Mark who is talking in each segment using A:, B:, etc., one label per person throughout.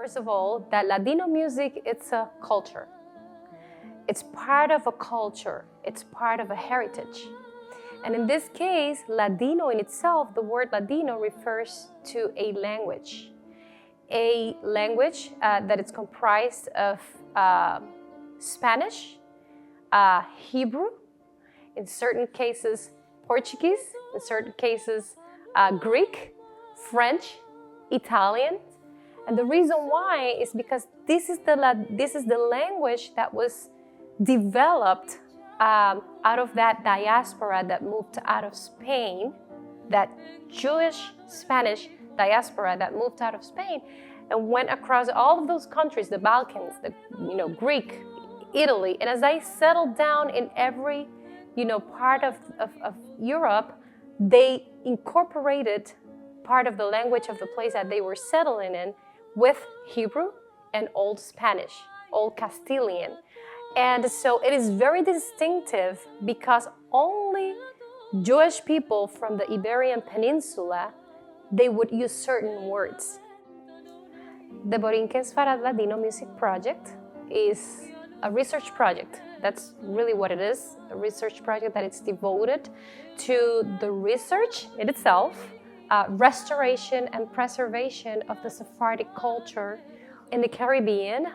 A: First of all, that Ladino music, it's a culture. It's part of a culture. It's part of a heritage. And in this case, Ladino in itself, the word Ladino refers to a language that is comprised of Spanish, Hebrew, in certain cases Portuguese, in certain cases Greek, French, Italian. And the reason why is because this is the language that was developed out of that diaspora that moved out of Spain, that Jewish Spanish diaspora that moved out of Spain and went across all of those countries, the Balkans, Greek, Italy. And as they settled down in every part of Europe, they incorporated part of the language of the place that they were settling in with Hebrew and Old Spanish, Old Castilian. And so it is very distinctive because only Jewish people from the Iberian Peninsula, they would use certain words. The BorikenSpharad Ladino Music Project is a research project. That's really what it is, a research project that is devoted to the research in itself, restoration and preservation of the Sephardic culture in the Caribbean,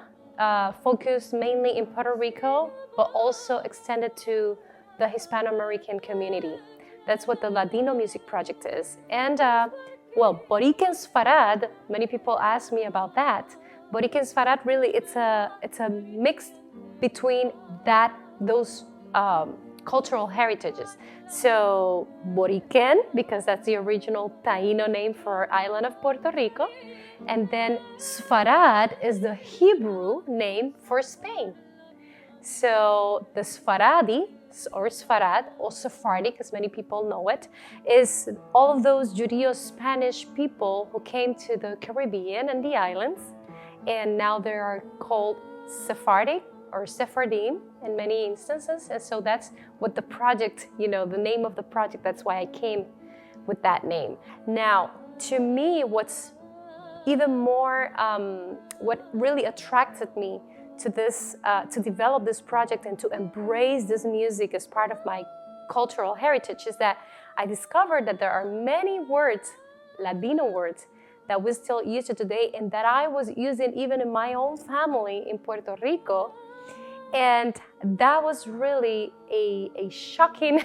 A: focused mainly in Puerto Rico, but also extended to the Hispanic American community. That's what the Ladino Music Project is. And BorikenSpharad, many people ask me about that. BorikenSpharad, really, it's a mix between those cultural heritages. So Boriken, because that's the original Taino name for our island of Puerto Rico, and then Sfarad is the Hebrew name for Spain. So the Sfaradi, or Sfarad, or Sephardic, as many people know it, is all of those Judeo-Spanish people who came to the Caribbean and the islands, and now they are called Sephardic or Sephardim in many instances. And so that's what the project, the name of the project, that's why I came with that name. Now, to me, what's even more, what really attracted me to this, to develop this project and to embrace this music as part of my cultural heritage is that I discovered that there are many words, Ladino words, that we still use today and that I was using even in my own family in Puerto Rico. And that was really a shocking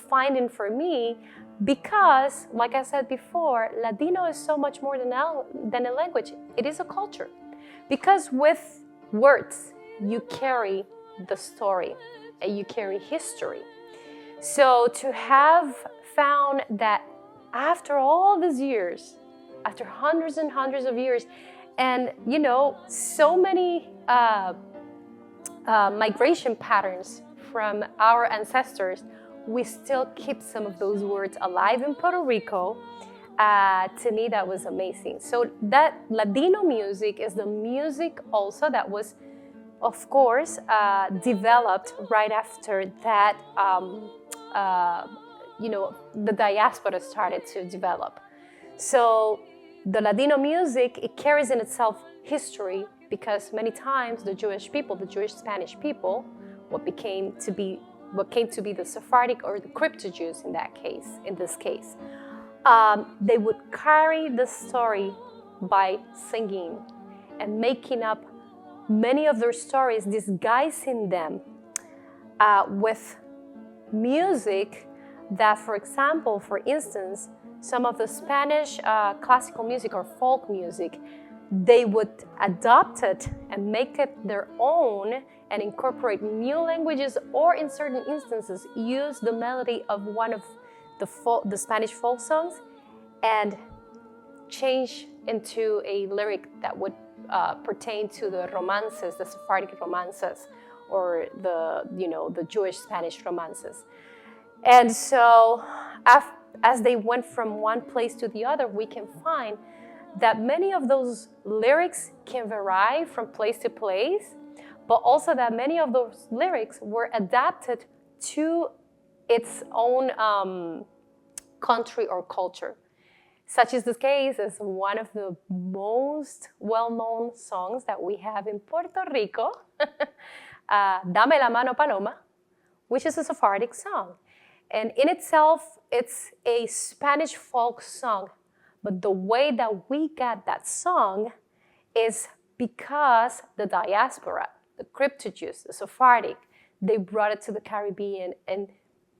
A: finding for me because, like I said before, Ladino is so much more than a language. It is a culture. Because with words, you carry the story and you carry history. So to have found that after all these years, after hundreds and hundreds of years, and so many migration patterns from our ancestors, we still keep some of those words alive in Puerto Rico. To me, that was amazing. So that Ladino music is the music also that was, of course, developed right after that, the diaspora started to develop. So the Ladino music, it carries in itself history because many times the Jewish people, the Jewish Spanish people, what came to be the Sephardic or the crypto-Jews in this case, they would carry the story by singing and making up many of their stories, disguising them with music that, for instance, some of the Spanish classical music or folk music, they would adopt it and make it their own and incorporate new languages, or in certain instances, use the melody of one of the Spanish folk songs and change into a lyric that would pertain to the romances, the Sephardic romances, or the Jewish Spanish romances. And so as they went from one place to the other, we can find that many of those lyrics can vary from place to place, but also that many of those lyrics were adapted to its own country or culture. Such is the case as one of the most well-known songs that we have in Puerto Rico, Dame la mano paloma, which is a Sephardic song. And in itself, it's a Spanish folk song. But the way that we got that song is because the diaspora, the crypto Jews, the Sephardic, they brought it to the Caribbean. And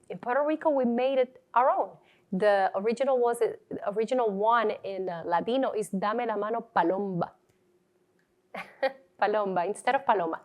A: in Puerto Rico, we made it our own. The original one in Ladino is Dame la mano palomba. Palomba instead of paloma.